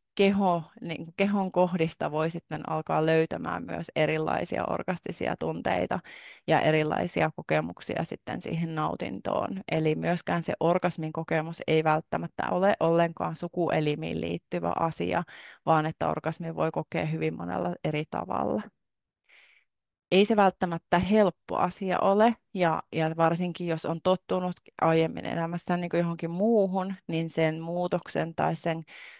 niin kuin kehon kohdista voi sitten alkaa löytämään myös erilaisia orgastisia tunteita ja erilaisia kokemuksia sitten siihen nautintoon. Eli myöskään se orgasmin kokemus ei välttämättä ole ollenkaan sukuelimiin liittyvä asia, vaan että orgasmi voi kokea hyvin monella eri tavalla. Ei se välttämättä helppo asia ole, ja varsinkin jos on tottunut aiemmin elämässään niin kuin johonkin muuhun, niin sen muutoksen tai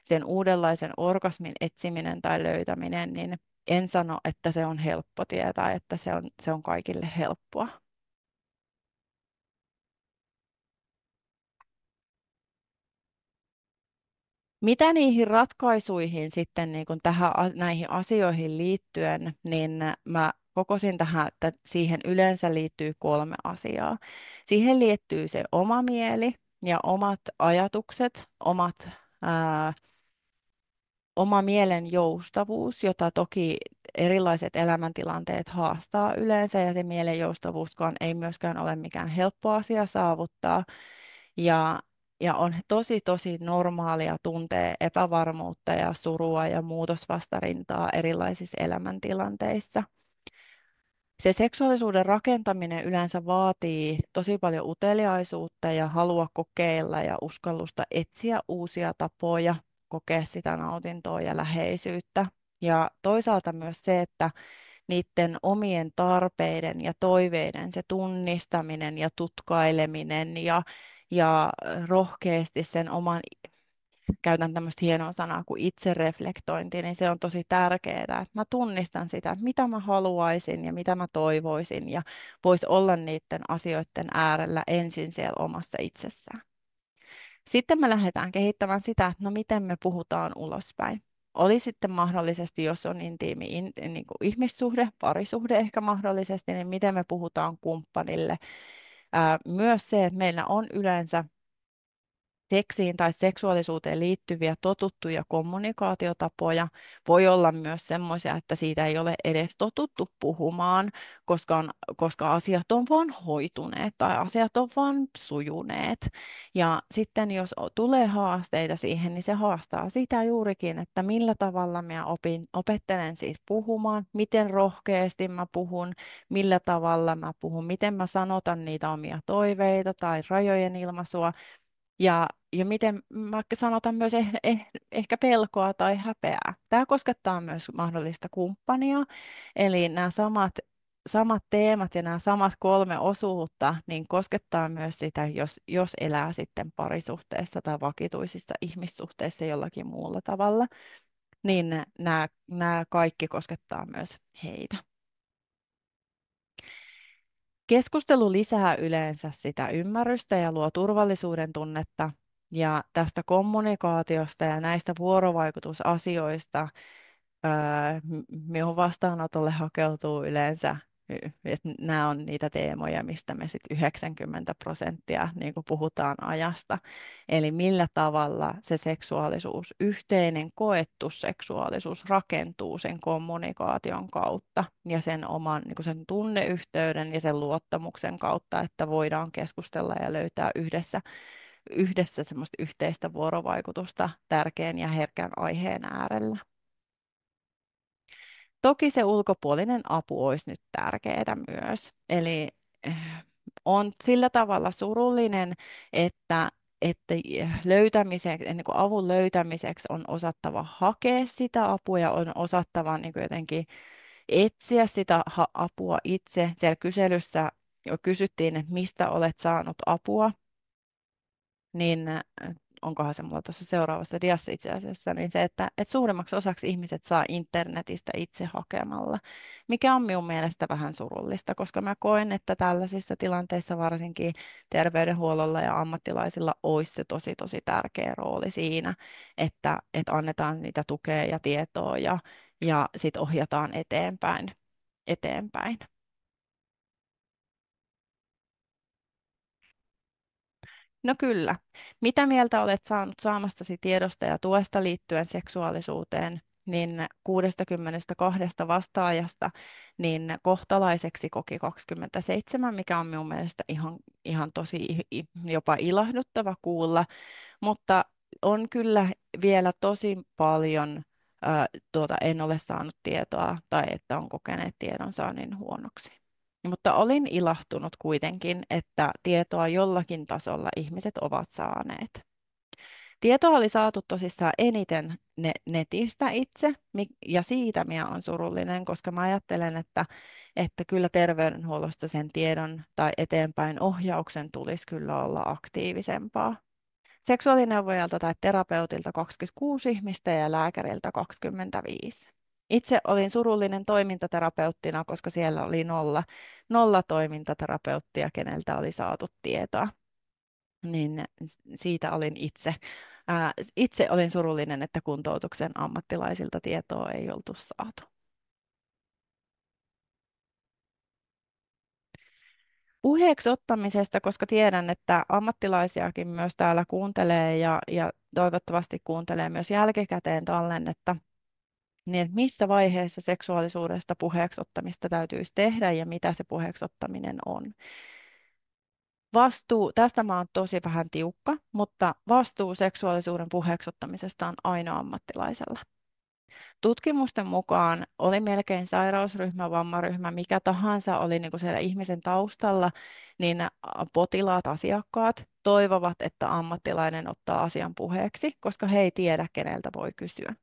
sen uudenlaisen orgasmin etsiminen tai löytäminen, niin en sano, että se on helppo tie tai että se on kaikille helppoa. Mitä niihin ratkaisuihin sitten niin kuin näihin asioihin liittyen, niin mä kokosin tähän, että siihen yleensä liittyy 3 asiaa. Siihen liittyy se oma mieli ja omat ajatukset, oma mielen joustavuus, jota toki erilaiset elämäntilanteet haastaa yleensä, ja se mielen joustavuuskaan ei myöskään ole mikään helppo asia saavuttaa. Ja, ja on tosi, tosi normaalia tuntea epävarmuutta ja surua ja muutosvastarintaa erilaisissa elämäntilanteissa. Se seksuaalisuuden rakentaminen yleensä vaatii tosi paljon uteliaisuutta ja halua kokeilla ja uskallusta etsiä uusia tapoja kokea sitä nautintoa ja läheisyyttä. Ja toisaalta myös se, että niiden omien tarpeiden ja toiveiden se tunnistaminen ja tutkaileminen ja rohkeasti sen oman, käytän tämmöistä hienoa sanaa kuin itsereflektointi, niin se on tosi tärkeää, että mä tunnistan sitä, mitä mä haluaisin ja mitä mä toivoisin ja voisi olla niiden asioiden äärellä ensin siellä omassa itsessään. Sitten me lähdetään kehittämään sitä, että no miten me puhutaan ulospäin. Oli sitten mahdollisesti, jos on intiimi niin kuin ihmissuhde, parisuhde ehkä mahdollisesti, niin miten me puhutaan kumppanille. Myös se, että meillä on yleensä seksiin tai seksuaalisuuteen liittyviä totuttuja kommunikaatiotapoja. Voi olla myös semmoisia, että siitä ei ole edes totuttu puhumaan, koska asiat on vaan hoituneet tai asiat on vaan sujuneet. Ja sitten jos tulee haasteita siihen, niin se haastaa sitä juurikin, että millä tavalla minä opettelen siitä puhumaan, miten rohkeasti mä puhun, millä tavalla mä puhun, miten mä sanotan niitä omia toiveita tai rajojen ilmaisua. Ja miten mä sanotan myös ehkä pelkoa tai häpeää. Tämä koskettaa myös mahdollista kumppania, eli nämä samat teemat ja nämä samat 3 osuutta niin koskettaa myös sitä, jos elää sitten parisuhteessa tai vakituisissa ihmissuhteissa jollakin muulla tavalla, niin nämä kaikki koskettaa myös heitä. Keskustelu lisää yleensä sitä ymmärrystä ja luo turvallisuuden tunnetta. Ja tästä kommunikaatiosta ja näistä vuorovaikutusasioista minun vastaanotolle hakeutuu yleensä että nämä on niitä teemoja, mistä me sitten 90% niin kuin puhutaan ajasta. Eli millä tavalla se seksuaalisuus, yhteinen koettu seksuaalisuus rakentuu sen kommunikaation kautta ja sen oman niin kuin sen tunneyhteyden ja sen luottamuksen kautta, että voidaan keskustella ja löytää yhdessä semmoista yhteistä vuorovaikutusta tärkeän ja herkän aiheen äärellä. Toki se ulkopuolinen apu olisi nyt tärkeää myös. Eli on sillä tavalla surullinen, että niin kuin avun löytämiseksi on osattava hakea sitä apua ja on osattava niin kuin jotenkin etsiä sitä apua itse. Siellä kyselyssä jo kysyttiin, että mistä olet saanut apua, niin onkohan se mulla tuossa seuraavassa diassa itse asiassa, niin se, että suurimmaksi osaksi ihmiset saa internetistä itse hakemalla, mikä on minun mielestä vähän surullista, koska mä koen, että tällaisissa tilanteissa varsinkin terveydenhuollolla ja ammattilaisilla olisi se tosi tärkeä rooli siinä, että annetaan niitä tukea ja tietoa ja sitten ohjataan eteenpäin. No kyllä. Mitä mieltä olet saanut saamastasi tiedosta ja tuesta liittyen seksuaalisuuteen? Niin 62 vastaajasta niin kohtalaiseksi koki 27, mikä on minun mielestä ihan tosi jopa ilahduttava kuulla, mutta on kyllä vielä tosi paljon en ole saanut tietoa tai että on kokeneet tiedonsaannin huonoksi. Mutta olin ilahtunut kuitenkin, että tietoa jollakin tasolla ihmiset ovat saaneet. Tietoa oli saatu tosissaan eniten netistä itse, ja siitä minä olen surullinen, koska mä ajattelen, että kyllä terveydenhuollosta sen tiedon tai eteenpäin ohjauksen tulisi kyllä olla aktiivisempaa. Seksuaalineuvojalta tai terapeutilta 26 ihmistä ja lääkäriltä 25. Itse olin surullinen toimintaterapeuttina, koska siellä oli nolla toimintaterapeuttia, keneltä oli saatu tietoa. Niin siitä olin itse olin surullinen, että kuntoutuksen ammattilaisilta tietoa ei oltu saatu. Puheeksi ottamisesta, koska tiedän, että ammattilaisiakin myös täällä kuuntelee ja toivottavasti kuuntelee myös jälkikäteen tallennetta, niin että missä vaiheessa seksuaalisuudesta puheeksi ottamista täytyisi tehdä ja mitä se puheeksi ottaminen on. Tästä mä oon tosi vähän tiukka, mutta vastuu seksuaalisuuden puheeksi ottamisesta on aina ammattilaisella. Tutkimusten mukaan oli melkein sairausryhmä, vammaryhmä, mikä tahansa oli niin kuin siellä ihmisen taustalla, niin potilaat, asiakkaat toivovat, että ammattilainen ottaa asian puheeksi, koska he ei tiedä, keneltä voi kysyä.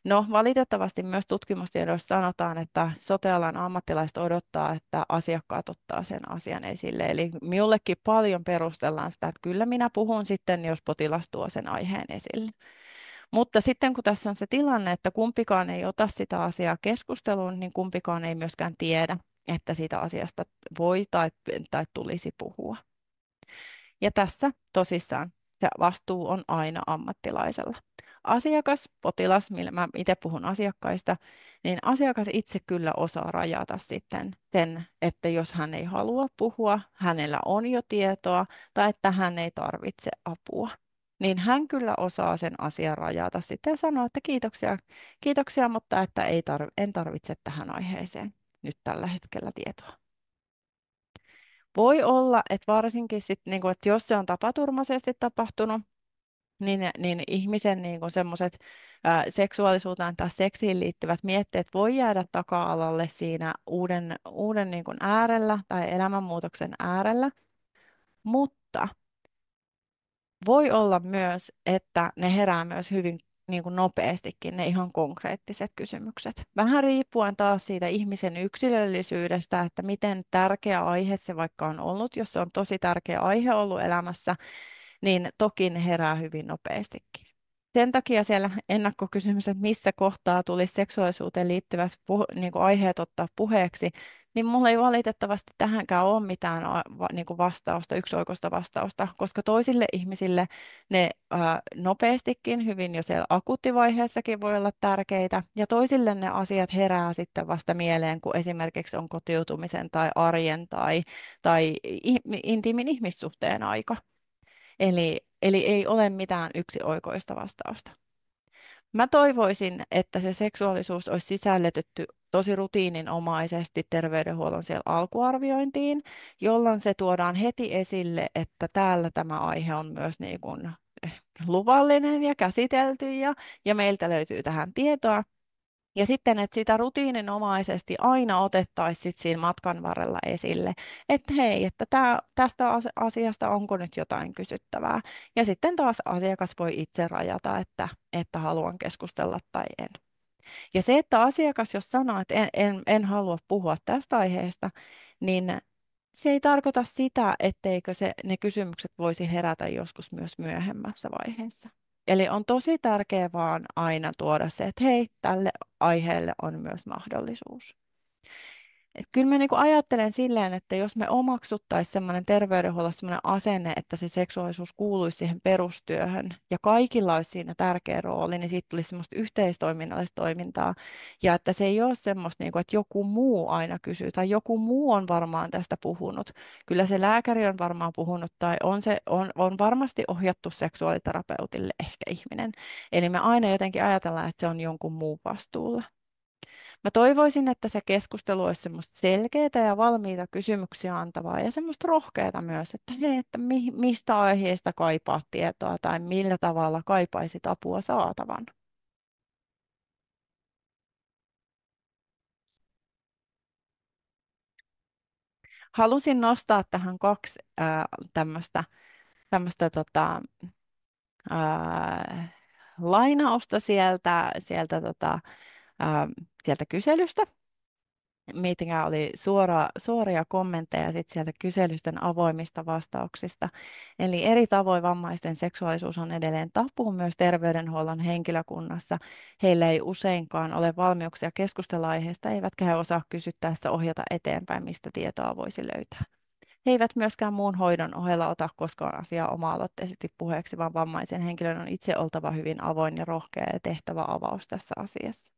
No, valitettavasti myös tutkimustiedoissa sanotaan, että sote-alan ammattilaiset odottaa, että asiakkaat ottaa sen asian esille. Eli minullekin paljon perustellaan sitä, että kyllä minä puhun sitten, jos potilas tuo sen aiheen esille. Mutta sitten kun tässä on se tilanne, että kumpikaan ei ota sitä asiaa keskusteluun, niin kumpikaan ei myöskään tiedä, että siitä asiasta voi tai tulisi puhua. Ja tässä tosissaan se vastuu on aina ammattilaisella. Asiakas, potilas, millä mä itse puhun asiakkaista, niin asiakas itse kyllä osaa rajata sitten sen, että jos hän ei halua puhua, hänellä on jo tietoa tai että hän ei tarvitse apua. Niin hän kyllä osaa sen asian rajata sitten ja sanoa, että kiitoksia, mutta että en tarvitse tähän aiheeseen nyt tällä hetkellä tietoa. Voi olla, että varsinkin sit, niin kuin, että jos se on tapaturmaisesti tapahtunut, niin ihmisen niin semmoiset seksuaalisuuteen tai seksiin liittyvät mietteet voi jäädä taka-alalle siinä uuden niin kuin äärellä tai elämänmuutoksen äärellä, mutta voi olla myös, että ne herää myös hyvin niin kuin nopeastikin, ne ihan konkreettiset kysymykset. Vähän riippuen taas siitä ihmisen yksilöllisyydestä, että miten tärkeä aihe se vaikka on ollut. Jos se on tosi tärkeä aihe ollut elämässä, niin toki ne herää hyvin nopeastikin. Sen takia siellä ennakkokysymys, että missä kohtaa tulisi seksuaalisuuteen liittyvät niin kuin aiheet ottaa puheeksi, niin mulla ei valitettavasti tähänkään ole mitään niin kuin vastausta, yksioikoista vastausta, koska toisille ihmisille ne nopeastikin, hyvin jo siellä akuuttivaiheessakin voi olla tärkeitä, ja toisille ne asiat herää sitten vasta mieleen, kun esimerkiksi on kotiutumisen tai arjen tai intiimin ihmissuhteen aika. Eli ei ole mitään yksioikoista vastausta. Mä toivoisin, että se seksuaalisuus olisi sisällytetty tosi rutiininomaisesti terveydenhuollon siellä alkuarviointiin, jolloin se tuodaan heti esille, että täällä tämä aihe on myös niin kuin luvallinen ja käsitelty ja meiltä löytyy tähän tietoa. Ja sitten, että sitä rutiininomaisesti aina otettaisiin siinä matkan varrella esille, että hei, että tästä asiasta onko nyt jotain kysyttävää. Ja sitten taas asiakas voi itse rajata, että haluan keskustella tai en. Ja se, että asiakas jos sanoo, että en halua puhua tästä aiheesta, niin se ei tarkoita sitä, etteikö ne kysymykset voisi herätä joskus myös myöhemmässä vaiheessa. Eli on tosi tärkeää vaan aina tuoda se, että hei, tälle aiheelle on myös mahdollisuus. Et kyllä mä niinku ajattelen silleen, että jos me omaksuttaisiin semmoinen terveydenhuollossa semmoinen asenne, että se seksuaalisuus kuuluisi siihen perustyöhön ja kaikilla olisi siinä tärkeä rooli, niin siitä tulisi semmoista yhteistoiminnallista toimintaa. Ja että se ei ole semmoista, niinku, että joku muu aina kysyy tai joku muu on varmaan tästä puhunut. Kyllä se lääkäri on varmaan puhunut tai on varmasti ohjattu seksuaaliterapeutille ehkä ihminen. Eli me aina jotenkin ajatellaan, että se on jonkun muun vastuulla. Mä toivoisin, että se keskustelu olisi semmoista selkeää ja valmiita kysymyksiä antavaa ja semmoista rohkeaa myös, että hei, että mistä aiheesta kaipaat tietoa tai millä tavalla kaipaisit apua saatavan. Halusin nostaa tähän kaksi tämmöistä lainausta sieltä kyselystä. Meitäkään oli suoria kommentteja sit sieltä kyselysten avoimista vastauksista. Eli eri tavoin vammaisten seksuaalisuus on edelleen tabu myös terveydenhuollon henkilökunnassa. Heillä ei useinkaan ole valmiuksia keskustella aiheesta, eivätkä he osaa kysyttäessä ohjata eteenpäin, mistä tietoa voisi löytää. He eivät myöskään muun hoidon ohella ota koskaan asiaa oma-aloitteisesti puheeksi, vaan vammaisen henkilön on itse oltava hyvin avoin ja rohkea ja tehtävä avaus tässä asiassa.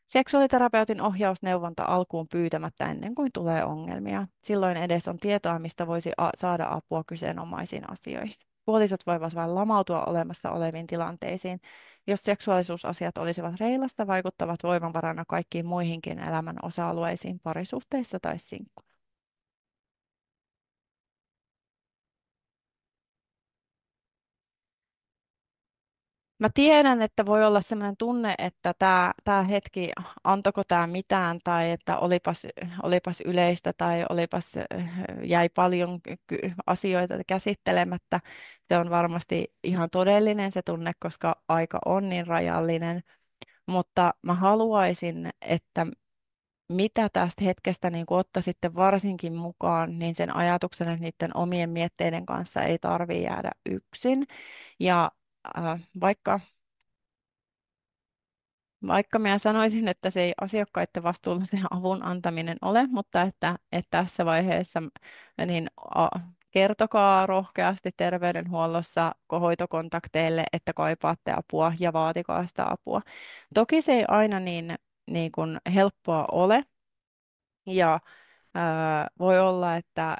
Seksuaaliterapeutin ohjausneuvonta alkuun pyytämättä ennen kuin tulee ongelmia. Silloin edes on tietoa, mistä voisi saada apua kyseenomaisiin asioihin. Puolisot voivat vain lamautua olemassa oleviin tilanteisiin. Jos seksuaalisuusasiat olisivat reilassa, vaikuttavat voimavarana kaikkiin muihinkin elämän osa-alueisiin parisuhteissa tai sinkkuna. Mä tiedän, että voi olla sellainen tunne, että tämä hetki, antoiko tämä mitään, tai että olipas yleistä, tai jäi paljon asioita käsittelemättä. Se on varmasti ihan todellinen se tunne, koska aika on niin rajallinen. Mutta mä haluaisin, että mitä tästä hetkestä niin ottaisitte varsinkin mukaan, niin sen ajatuksen, että niiden omien mietteiden kanssa ei tarvitse jäädä yksin. Ja vaikka minä sanoisin, että se ei asiakkaiden vastuulla se avun antaminen ole, mutta että tässä vaiheessa niin kertokaa rohkeasti terveydenhuollossa hoitokontakteille, että kaipaatte apua ja vaatikaa sitä apua. Toki se ei aina niin kuin helppoa ole ja voi olla, että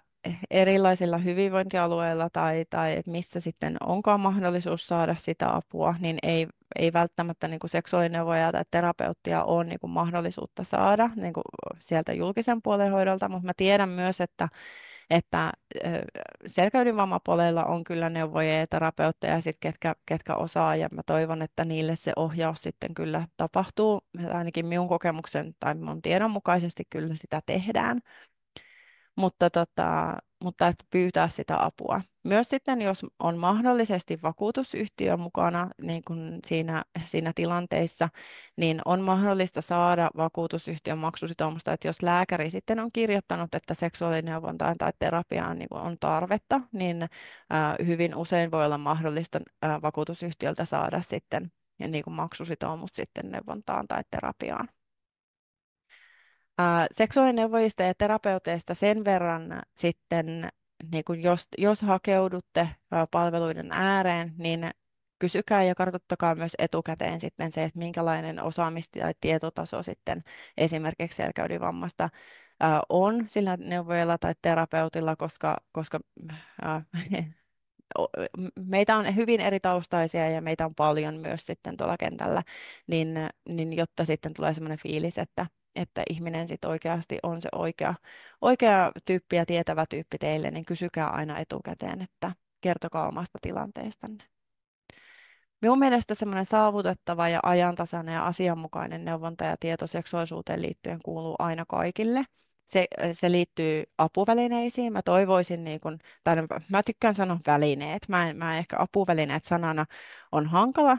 erilaisilla hyvinvointialueilla tai missä sitten onkaan mahdollisuus saada sitä apua, niin ei välttämättä niin kuin seksuaalineuvoja tai terapeuttia ole niin kuin mahdollisuutta saada niin kuin sieltä julkisen puolen hoidolta, mutta mä tiedän myös, että selkäydinvammapuolella on kyllä neuvojia ja terapeutteja, sit, ketkä osaa, ja mä toivon, että niille se ohjaus sitten kyllä tapahtuu, ainakin minun kokemuksen tai mun tiedon mukaisesti kyllä sitä tehdään. Mutta että pyytää sitä apua. Myös sitten, jos on mahdollisesti vakuutusyhtiö mukana niin kuin siinä tilanteissa, niin on mahdollista saada vakuutusyhtiön maksusitoumusta, että jos lääkäri sitten on kirjoittanut, että seksuaalineuvontaan tai terapiaan niin kuin on tarvetta, niin hyvin usein voi olla mahdollista vakuutusyhtiöltä saada sitten niin kuin maksusitoumus sitten neuvontaan tai terapiaan. Seksuaalineuvojista ja terapeuteista sen verran sitten, niin kun jos hakeudutte palveluiden ääreen, niin kysykää ja kartoittakaa myös etukäteen sitten se, että minkälainen tai tietotaso sitten esimerkiksi selkäydinvammasta on sillä neuvojalla tai terapeutilla, koska ää, meitä on hyvin eri taustaisia ja meitä on paljon myös sitten tuolla kentällä, niin jotta sitten tulee sellainen fiilis, että ihminen sitten oikeasti on se oikea tyyppi ja tietävä tyyppi teille, niin kysykää aina etukäteen, että kertokaa omasta tilanteestanne. Minun mielestä semmoinen saavutettava ja ajantasainen ja asianmukainen neuvonta ja tieto seksuaalisuuteen liittyen kuuluu aina kaikille. Se liittyy apuvälineisiin. Mä toivoisin, mä tykkään sanoa välineet. Mä ehkä apuvälineet sanana on hankala,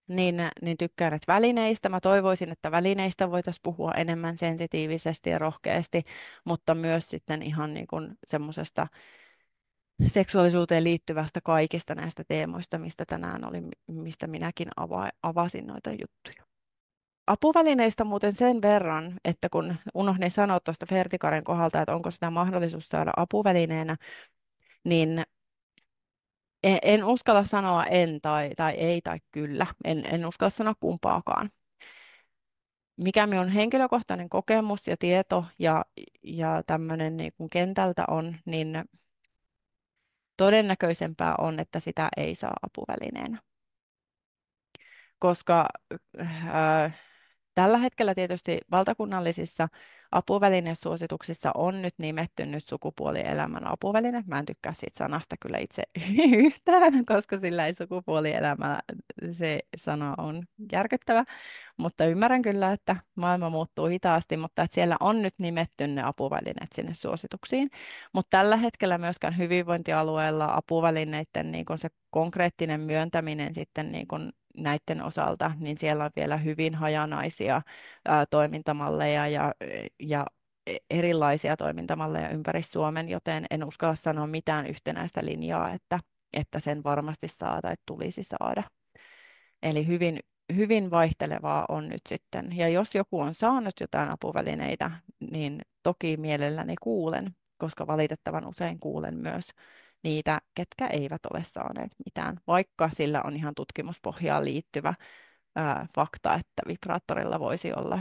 niin tykkään, että välineistä. Mä toivoisin, että välineistä voitaisiin puhua enemmän sensitiivisesti ja rohkeasti, mutta myös sitten ihan niin kuin semmoisesta seksuaalisuuteen liittyvästä kaikista näistä teemoista, mistä tänään oli, mistä minäkin avasin noita juttuja. Apuvälineistä muuten sen verran, että kun unohdin sanoa tuosta Fertikaren kohdalta, että onko sitä mahdollisuus saada apuvälineenä, niin en uskalla sanoa en tai ei tai kyllä. En uskalla sanoa kumpaakaan. Mikä minun henkilökohtainen kokemus ja tieto ja tämmöinen niin kuin kentältä on, niin todennäköisempää on, että sitä ei saa apuvälineenä. Koska tällä hetkellä tietysti valtakunnallisissa apuvälinesuosituksissa on nyt nimetty nyt sukupuolielämän apuväline. Mä en tykkää siitä sanasta kyllä itse yhtään, koska sillä ei sukupuolielämä, se sana on järkyttävä. Mutta ymmärrän kyllä, että maailma muuttuu hitaasti, mutta että siellä on nyt nimetty ne apuvälineet sinne suosituksiin. Mutta tällä hetkellä myöskään hyvinvointialueella apuvälineiden niin kun se konkreettinen myöntäminen sitten niin kun näiden osalta, niin siellä on vielä hyvin hajanaisia toimintamalleja ja erilaisia toimintamalleja ympäri Suomen, joten en uskalla sanoa mitään yhtenäistä linjaa, että sen varmasti saa tai tulisi saada. Eli hyvin vaihtelevaa on nyt sitten. Ja jos joku on saanut jotain apuvälineitä, niin toki mielelläni kuulen, koska valitettavan usein kuulen myös niitä, ketkä eivät ole saaneet mitään, vaikka sillä on ihan tutkimuspohjaan liittyvä fakta, että vibraattorilla voisi olla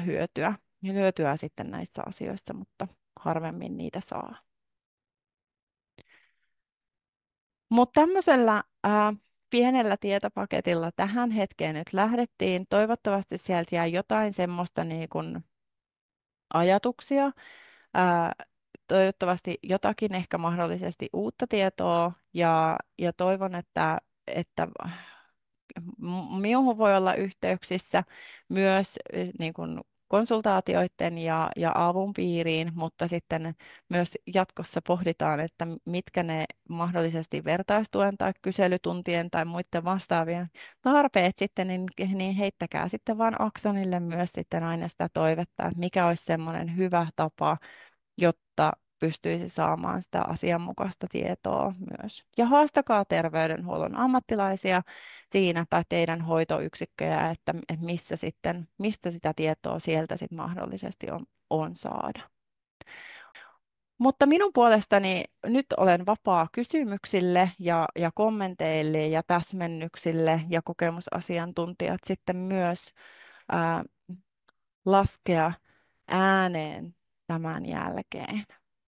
hyötyä sitten näissä asioissa, mutta harvemmin niitä saa. Mutta tämmöisellä pienellä tietopaketilla tähän hetkeen nyt lähdettiin. Toivottavasti sieltä jää jotain semmoista niin kuin ajatuksia. Toivottavasti jotakin ehkä mahdollisesti uutta tietoa ja toivon, että minuun voi olla yhteyksissä myös niin kuin konsultaatioiden ja avun piiriin, mutta sitten myös jatkossa pohditaan, että mitkä ne mahdollisesti vertaistuen tai kyselytuntien tai muiden vastaavien tarpeet sitten, niin heittäkää sitten vaan Aksonille myös sitten aina sitä toivetta, että mikä olisi semmoinen hyvä tapa, jotta pystyisi saamaan sitä asianmukaista tietoa myös. Ja haastakaa terveydenhuollon ammattilaisia siinä tai teidän hoitoyksikköjä, että mistä sitä tietoa sieltä sitten mahdollisesti on saada. Mutta minun puolestani nyt olen vapaa kysymyksille ja kommenteille ja täsmennyksille ja kokemusasiantuntijat sitten myös laskea ääneen tämän jälkeen.